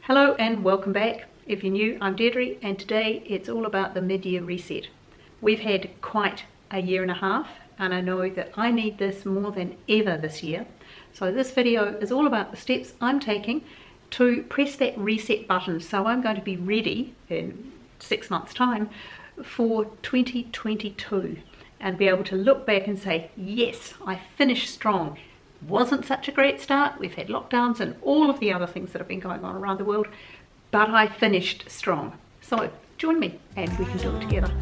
Hello and welcome back. If you're new, I'm Deirdre, and today it's all about the mid-year reset. We've had quite a year and a half, and I know that I need this more than ever this year. So this video is all about the steps I'm taking to press that reset button. So I'm going to be ready in 6 months' time for 2022 and be able to look back and say, yes, I finished strong. Wasn't such a great start. We've had lockdowns and all of the other things that have been going on around the world, but I finished strong. So join me and we can do it together.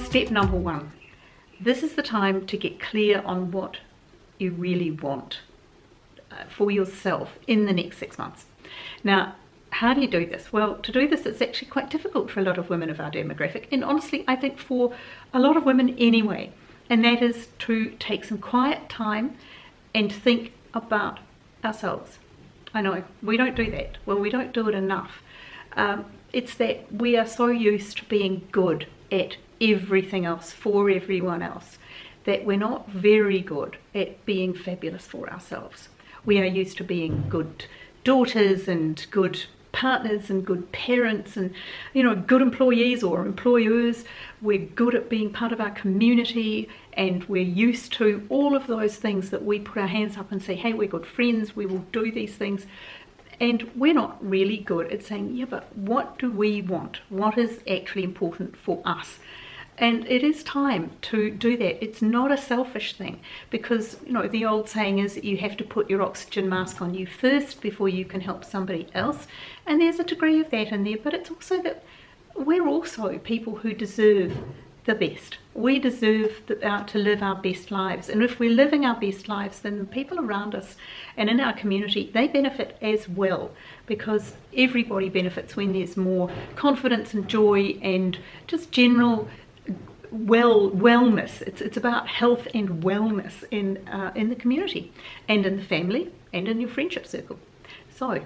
Step number 1. This is the time to get clear on what you really want for yourself in the next 6 months. Now, how do you do this? Well, to do this, it's actually quite difficult for a lot of women of our demographic, and honestly, I think for a lot of women anyway, and that is to take some quiet time and think about ourselves. I know, we don't do that. Well, we don't do it enough. It's that we are so used to being good at everything else for everyone else that we're not very good at being fabulous for ourselves. We are used to being good daughters and good partners and good parents and, good employees or employers. We're good at being part of our community, and we're used to all of those things that we put our hands up and say, hey, we're good friends, we will do these things. And we're not really good at saying, yeah, but what do we want? What is actually important for us? And it is time to do that. It's not a selfish thing, because the old saying is that you have to put your oxygen mask on you first before you can help somebody else, and there's a degree of that in there. But it's also that we're also people who deserve the best. We deserve to live our best lives, and if we're living our best lives, then the people around us and in our community, they benefit as well, because everybody benefits when there's more confidence and joy and just general wellness. It's about health and wellness in the community and in the family and in your friendship circle. So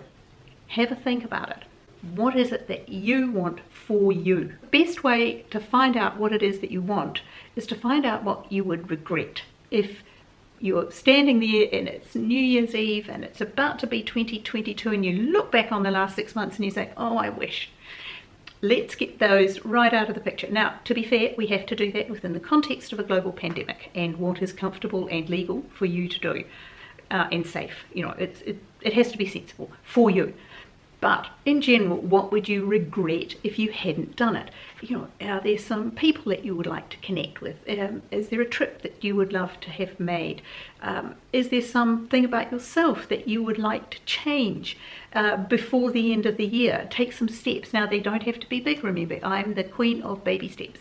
have a think about it. What is it that you want for you? The best way to find out what it is that you want is to find out what you would regret. If you're standing there and it's New Year's Eve and it's about to be 2022 and you look back on the last 6 months and you say, oh, I wish. Let's get those right out of the picture. Now, to be fair, we have to do that within the context of a global pandemic and what is comfortable and legal for you to do and safe. It has to be sensible for you. But in general, what would you regret if you hadn't done it? Are there some people that you would like to connect with? Is there a trip that you would love to have made? Is there something about yourself that you would like to change before the end of the year? Take some steps. Now, they don't have to be big, remember. I'm the queen of baby steps,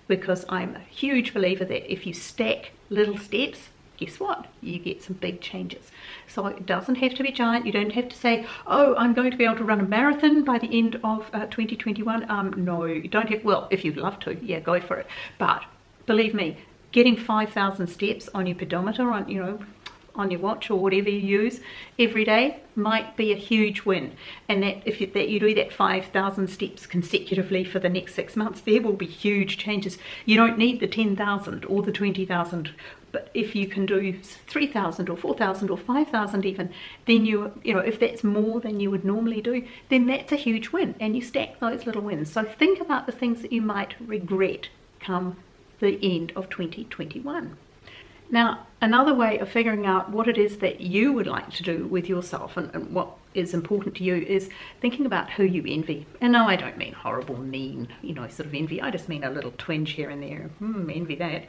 because I'm a huge believer that if you stack little steps, guess what? You get some big changes. So it doesn't have to be giant. You don't have to say, oh, I'm going to be able to run a marathon by the end of 2021. No, you don't have, well, if you'd love to, yeah, go for it. But believe me, getting 5,000 steps on your pedometer, on your watch or whatever you use every day might be a huge win. And that if you do that 5,000 steps consecutively for the next 6 months, there will be huge changes. You don't need the 10,000 or the 20,000, but if you can do 3,000 or 4,000 or 5,000 even, then if that's more than you would normally do, then that's a huge win, and you stack those little wins. So think about the things that you might regret come the end of 2021. Now, another way of figuring out what it is that you would like to do with yourself and what is important to you is thinking about who you envy. And no, I don't mean horrible, mean, sort of envy. I just mean a little twinge here and there. Envy that.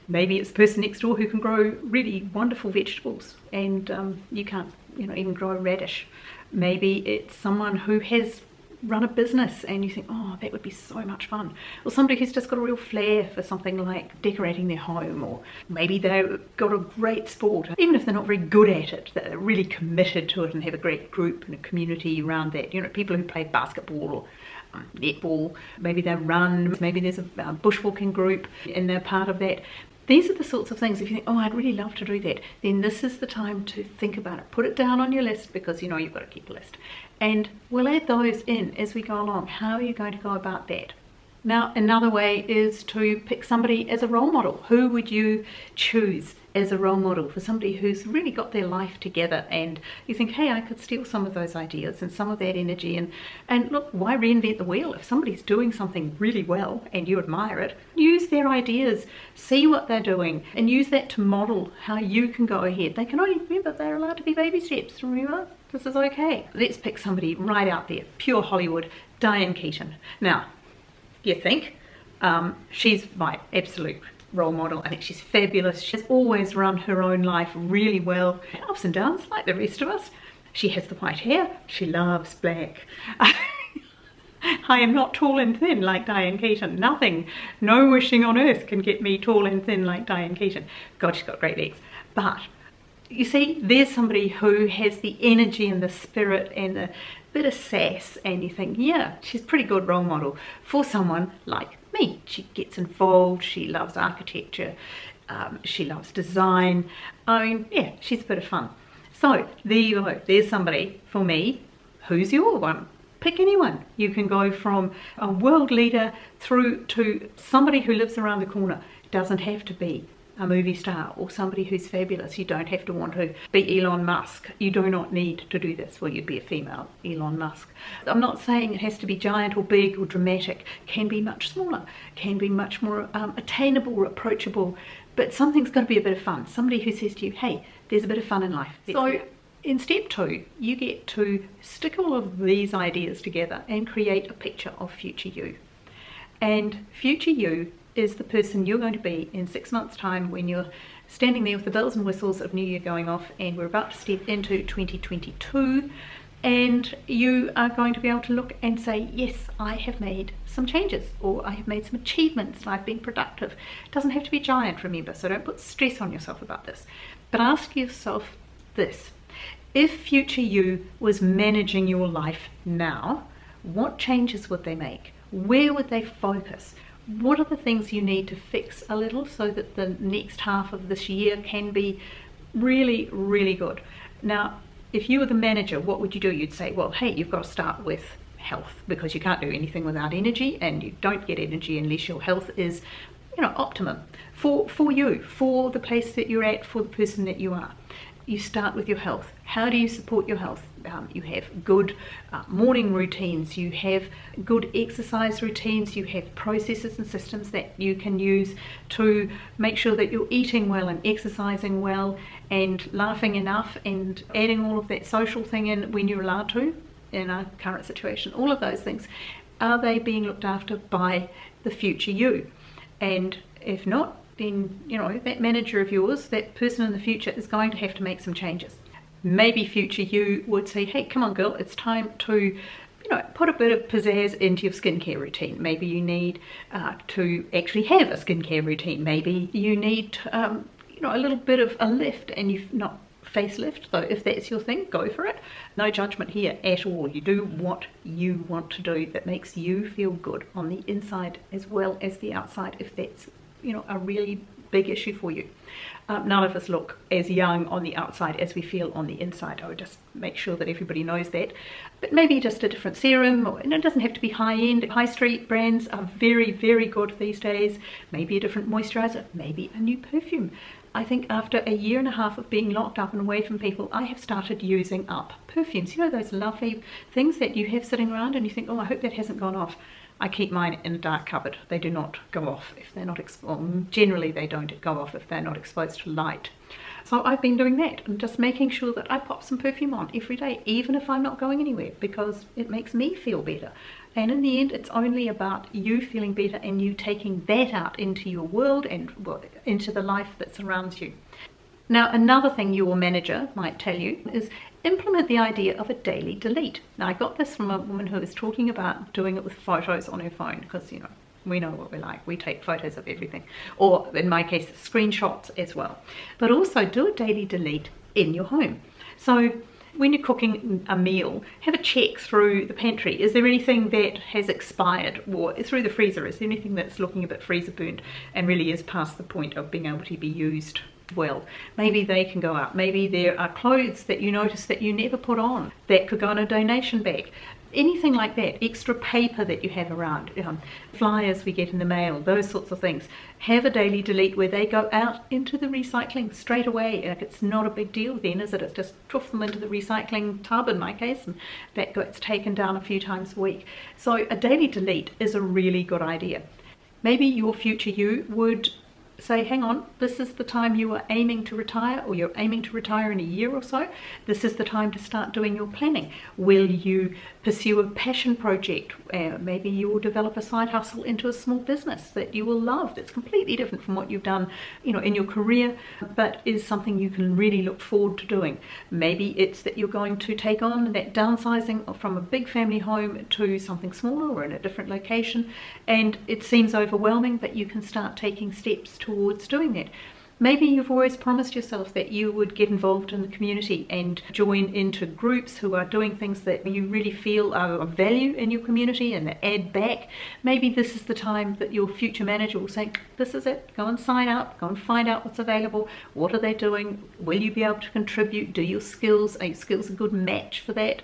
Maybe it's the person next door who can grow really wonderful vegetables and you can't, even grow a radish. Maybe it's someone who has run a business and you think, oh, that would be so much fun. Or somebody who's just got a real flair for something like decorating their home, or maybe they've got a great sport, even if they're not very good at it, they're really committed to it and have a great group and a community around that. People who play basketball or netball, maybe they run, maybe there's a bushwalking group and they're part of that. These are the sorts of things, if you think, oh, I'd really love to do that, then this is the time to think about it. Put it down on your list, because you've got to keep a list. And we'll add those in as we go along. How are you going to go about that? Now, another way is to pick somebody as a role model. Who would you choose as a role model for somebody who's really got their life together, and you think, hey, I could steal some of those ideas and some of that energy, and look, why reinvent the wheel? If somebody's doing something really well and you admire it, use their ideas, see what they're doing, and use that to model how you can go ahead. They can only, remember, they're allowed to be baby steps. Remember, this is okay. Let's pick somebody right out there, pure Hollywood, Diane Keaton. Now, you think she's my absolute role model. I think she's fabulous. She's always run her own life really well, ups and downs like the rest of us. She has the white hair. She loves black. I am not tall and thin like Diane Keaton. Nothing, no wishing on earth can get me tall and thin like Diane Keaton. God, she's got great legs. But you see, there's somebody who has the energy and the spirit and the bit of sass, and you think, yeah, she's a pretty good role model for someone like me. She gets involved, she loves architecture, she loves design. I mean, yeah, she's a bit of fun. So there you go, there's somebody for me. Who's your one? Pick anyone. You can go from a world leader through to somebody who lives around the corner. It doesn't have to be a movie star or somebody who's fabulous. You don't have to want to be Elon Musk. You do not need to do this. Well, you'd be a female Elon Musk. I'm not saying it has to be giant or big or dramatic. It can be much smaller, can be much more attainable or approachable, but something's got to be a bit of fun. Somebody who says to you, hey, there's a bit of fun in life. So in step 2, you get to stick all of these ideas together and create a picture of future you. And future you is the person you're going to be in 6 months' time when you're standing there with the bells and whistles of New Year going off, and we're about to step into 2022, and you are going to be able to look and say, yes, I have made some changes, or I have made some achievements, and I've been productive. It doesn't have to be giant, remember, so don't put stress on yourself about this. But ask yourself this: if future you was managing your life now, what changes would they make? Where would they focus? What are the things you need to fix a little so that the next half of this year can be really, really good? Now, if you were the manager, what would you do? You'd say, well, hey, you've got to start with health, because you can't do anything without energy, and you don't get energy unless your health is, optimum for you, for the place that you're at, for the person that you are. You start with your health. How do you support your health? You have good morning routines, you have good exercise routines, you have processes and systems that you can use to make sure that you're eating well and exercising well and laughing enough and adding all of that social thing in when you're allowed to in our current situation. All of those things, are they being looked after by the future you? And if not, then that manager of yours, that person in the future, is going to have to make some changes. Maybe future you would say, hey, come on girl, it's time to put a bit of pizzazz into your skincare routine. Maybe you need to actually have a skincare routine. Maybe you need a little bit of a lift, and you've not facelift, though if that's your thing, go for it. No judgment here at all. You do what you want to do that makes you feel good on the inside as well as the outside, if that's a really big issue for you. None of us look as young on the outside as we feel on the inside. I would just make sure that everybody knows that. But maybe just a different serum, or it doesn't have to be high-end. High street brands are very, very good these days. Maybe a different moisturizer, maybe a new perfume. I think after a year and a half of being locked up and away from people, I have started using up perfumes. Those lovely things that you have sitting around and you think, oh, I hope that hasn't gone off. I keep mine in a dark cupboard. They do not go off if they're not generally they don't go off if they're not exposed to light. So I've been doing that and just making sure that I pop some perfume on every day, even if I'm not going anywhere, because it makes me feel better. And in the end, it's only about you feeling better and you taking that out into your world and into the life that surrounds you. Now, another thing your manager might tell you is implement the idea of a daily delete. Now, I got this from a woman who was talking about doing it with photos on her phone, because, we know what we're like. We take photos of everything, or in my case, screenshots as well. But also do a daily delete in your home. So when you're cooking a meal, have a check through the pantry. Is there anything that has expired, or through the freezer? Is there anything that's looking a bit freezer burnt and really is past the point of being able to be used well? Maybe they can go out. Maybe there are clothes that you notice that you never put on that could go in a donation bag. anything like that, extra paper that you have around, flyers we get in the mail, those sorts of things. Have a daily delete where they go out into the recycling straight away. Like, it's not a big deal then, is it? It's just poof them into the recycling tub in my case, and that gets taken down a few times a week. So a daily delete is a really good idea. Maybe your future you would say, hang on, this is the time you are aiming to retire, or you're aiming to retire in a year or so. This is the time to start doing your planning. Will you pursue a passion project? Maybe you will develop a side hustle into a small business that you will love, that's completely different from what you've done, in your career, but is something you can really look forward to doing. Maybe it's that you're going to take on that downsizing from a big family home to something smaller or in a different location, and it seems overwhelming, but you can start taking steps towards doing that. Maybe you've always promised yourself that you would get involved in the community and join into groups who are doing things that you really feel are of value in your community and that add back. Maybe this is the time that your future manager will say, this is it, go and sign up, go and find out what's available, what are they doing, will you be able to contribute, are your skills a good match for that?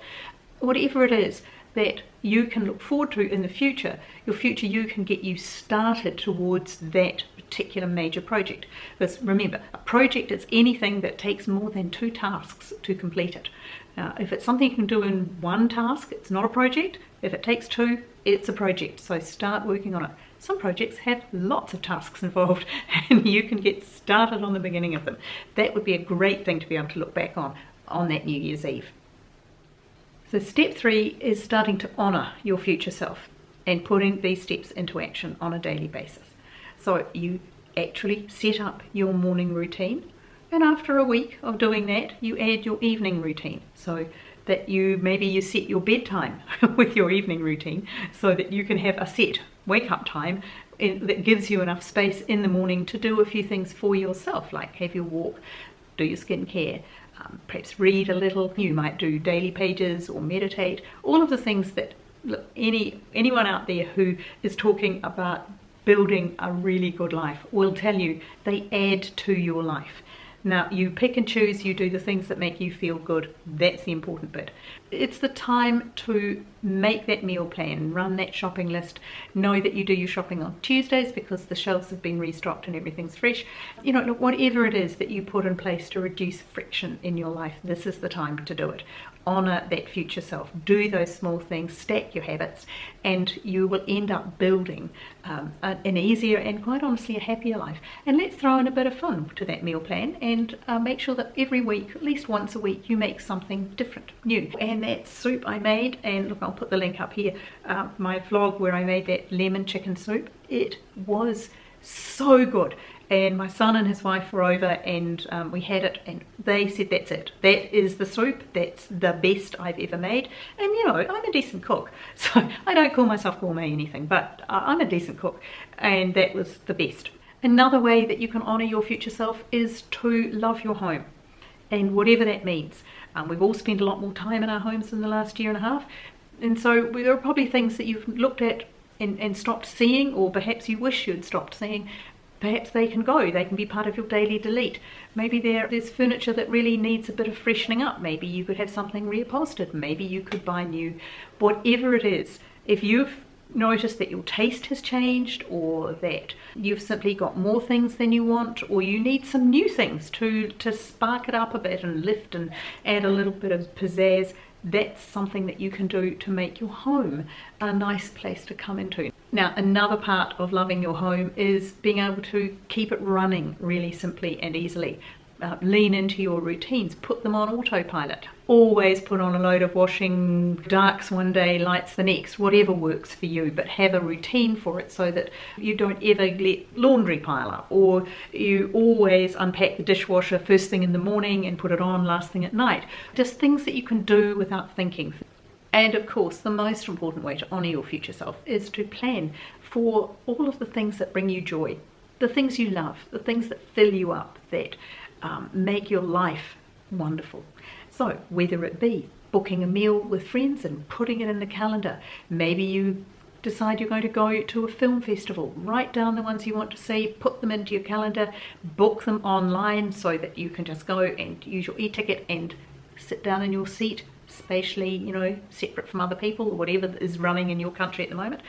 Whatever it is that you can look forward to in the future, your future you can get you started towards that particular major project. Because remember, a project is anything that takes more than 2 tasks to complete it. Now, if it's something you can do in 1 task, it's not a project. If it takes 2, it's a project. So start working on it. Some projects have lots of tasks involved, and you can get started on the beginning of them. That would be a great thing to be able to look back on that New Year's Eve. So step 3 is starting to honour your future self and putting these steps into action on a daily basis. So you actually set up your morning routine, and after a week of doing that, you add your evening routine, so that maybe you set your bedtime with your evening routine so that you can have a set wake up time that gives you enough space in the morning to do a few things for yourself, like have your walk, do your skincare, perhaps read a little. You might do daily pages or meditate. All of the things that, look, anyone out there who is talking about building a really good life will tell you they add to your life. Now, you pick and choose, you do the things that make you feel good. That's the important bit. It's the time to make that meal plan, run that shopping list, know that you do your shopping on Tuesdays because the shelves have been restocked and everything's fresh. Look, whatever it is that you put in place to reduce friction in your life, this is the time to do it. Honour that future self. Do those small things, stack your habits, and you will end up building an easier and, quite honestly, a happier life. And let's throw in a bit of fun to that meal plan and make sure that every week, at least once a week, you make something different, new. And that soup I made, and look, I'll put the link up here, my vlog where I made that lemon chicken soup, it was so good. And my son and his wife were over, and we had it, and they said, that's it. That is the soup. That's the best I've ever made. And I'm a decent cook, so I don't call myself gourmet anything, but I'm a decent cook, and that was the best. Another way that you can honour your future self is to love your home, and whatever that means. We've all spent a lot more time in our homes in the last year and a half, and so there are probably things that you've looked at and stopped seeing, or perhaps you wish you'd stopped seeing. Perhaps they can go, they can be part of your daily delete. Maybe there's furniture that really needs a bit of freshening up. Maybe you could have something reupholstered. Maybe you could buy new. Whatever it is, if you've noticed that your taste has changed, or that you've simply got more things than you want, or you need some new things to spark it up a bit and lift and add a little bit of pizzazz, that's something that you can do to make your home a nice place to come into. Now, another part of loving your home is being able to keep it running really simply and easily. Lean into your routines, put them on autopilot. Always put on a load of washing, darks one day, lights the next, whatever works for you, but have a routine for it so that you don't ever let laundry pile up, or you always unpack the dishwasher first thing in the morning and put it on last thing at night. Just things that you can do without thinking. And of course, the most important way to honour your future self is to plan for all of the things that bring you joy, the things you love, the things that fill you up, that make your life wonderful. So whether it be booking a meal with friends and putting it in the calendar, maybe you decide you're going to go to a film festival, write down the ones you want to see, put them into your calendar, book them online so that you can just go and use your e-ticket and sit down in your seat, spatially, you know, separate from other people, or whatever is running in your country at the moment.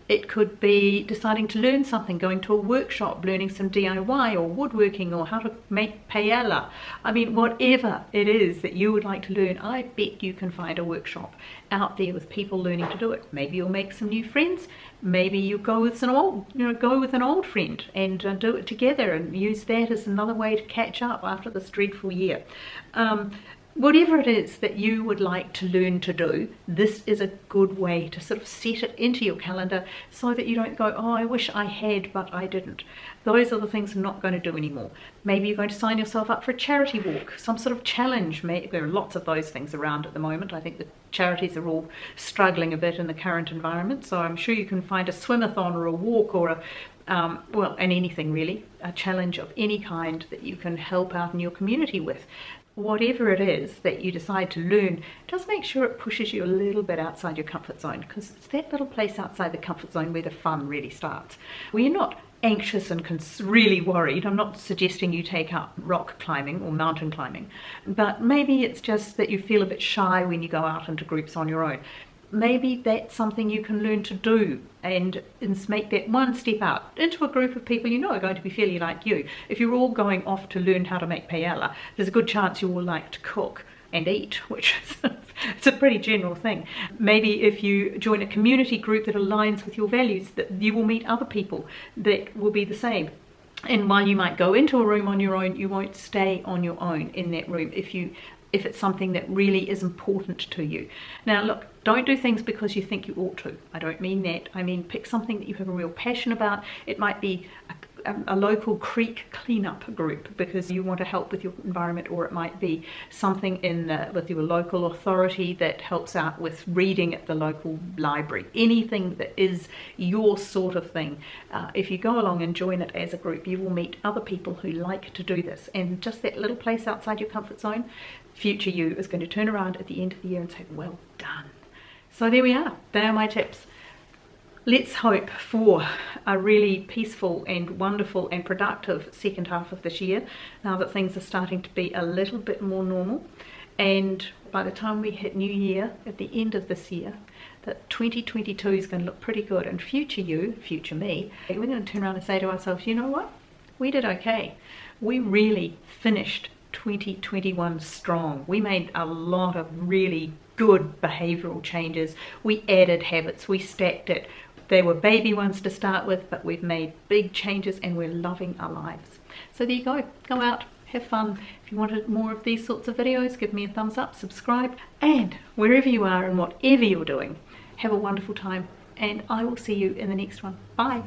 It could be deciding to learn something, going to a workshop, learning some DIY or woodworking, or how to make paella. I mean, whatever it is that you would like to learn, I bet you can find a workshop out there with people learning to do it. Maybe you'll make some new friends. Maybe you go with an old friend and do it together, and use that as another way to catch up after this dreadful year. Whatever it is that you would like to learn to do, this is a good way to sort of set it into your calendar so that you don't go, oh, I wish I had, but I didn't. Those are the things I'm not going to do anymore. Maybe you're going to sign yourself up for a charity walk, some sort of challenge. There are lots of those things around at the moment. I think the charities are all struggling a bit in the current environment, so I'm sure you can find a swimathon or a walk or and anything really, a challenge of any kind that you can help out in your community with. Whatever it is that you decide to learn, just make sure it pushes you a little bit outside your comfort zone, because it's that little place outside the comfort zone where the fun really starts. Where you're not anxious and really worried. I'm not suggesting you take up rock climbing or mountain climbing, but maybe it's just that you feel a bit shy when you go out into groups on your own. Maybe that's something you can learn to do and make that one step out into a group of people you know are going to be fairly like you. If you're all going off to learn how to make paella, there's a good chance you all like to cook and eat, which is it's a pretty general thing. Maybe if you join a community group that aligns with your values, that you will meet other people that will be the same. And while you might go into a room on your own, you won't stay on your own in that room if it's something that really is important to you. Now look, don't do things because you think you ought to. I don't mean that. I mean, pick something that you have a real passion about. It might be a local creek cleanup group because you want to help with your environment, or it might be something with your local authority that helps out with reading at the local library. Anything that is your sort of thing. If you go along and join it as a group, you will meet other people who like to do this, and just that little place outside your comfort zone, future you is going to turn around at the end of the year and say, well done. So there we are. They are my tips. Let's hope for a really peaceful and wonderful and productive second half of this year, now that things are starting to be a little bit more normal. And by the time we hit New Year, at the end of this year, that 2022 is going to look pretty good. And future you, future me, we're going to turn around and say to ourselves, you know what? We did okay. We really finished 2021 strong. We made a lot of really good behavioral changes. We added habits, we stacked it. They were baby ones to start with, but we've made big changes and we're loving our lives. So there you go. Go out, have fun. If you wanted more of these sorts of videos, give me a thumbs up, subscribe, and wherever you are and whatever you're doing, have a wonderful time, and I will see you in the next one. Bye.